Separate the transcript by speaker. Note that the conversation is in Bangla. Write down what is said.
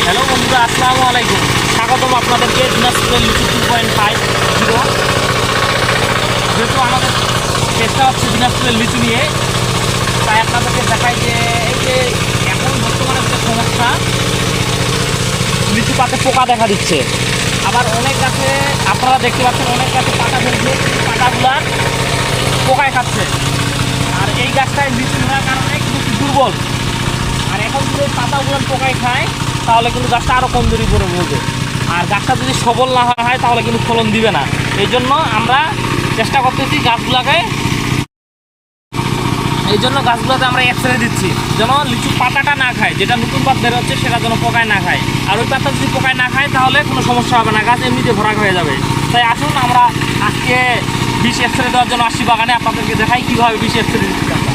Speaker 1: হ্যালো বন্ধুরা, আসসালামু আলাইকুম। স্বাগতম আপনাদেরকে দিনাজপুরের লিচু 2.50। যেহেতু আমাদের চেষ্টা হচ্ছে দিনাজপুরের লিচু নিয়ে, তাই আপনাদেরকে দেখাই যে এই যে এখন বর্তমানে যে সমস্যা, লিচু পাতে পোকা দেখা দিচ্ছে। আবার অনেক গাছে আপনারা দেখতে পাচ্ছেন অনেক গাছে পাতা ফেলছে, পাতাগুলা পোকায় খাচ্ছে। আর এই গাছটায় লিচু হওয়ার কারণে কিন্তু দুর্বল। আর এখন যদি এই পাতাগুলো পোকায় খায় তাহলে কিন্তু গাছটা আরও কমজোরি করে বলবে। আর গাছটা যদি সবল না হয় তাহলে কিন্তু ফলন দিবে না। এই জন্য আমরা চেষ্টা করতেছি গাছগুলোকে, এই জন্য গাছগুলোতে আমরা এক্সরে দিচ্ছি যেন লিচু পাতাটা না খায়, যেটা নতুন পাত বের হচ্ছে সেটা যেন পোকায় না খায়। আর ওই পাতা যদি পোকায় না খায় তাহলে কোনো সমস্যা হবে না, গাছ এমনিতে ভরাট হয়ে যাবে। তাই আসুন আমরা আজকে বিষ এক্সরে দেওয়ার জন্য আসছি বাগানে, আপনাদেরকে দেখাই কীভাবে বিষ এক্সরে দিচ্ছি আমরা।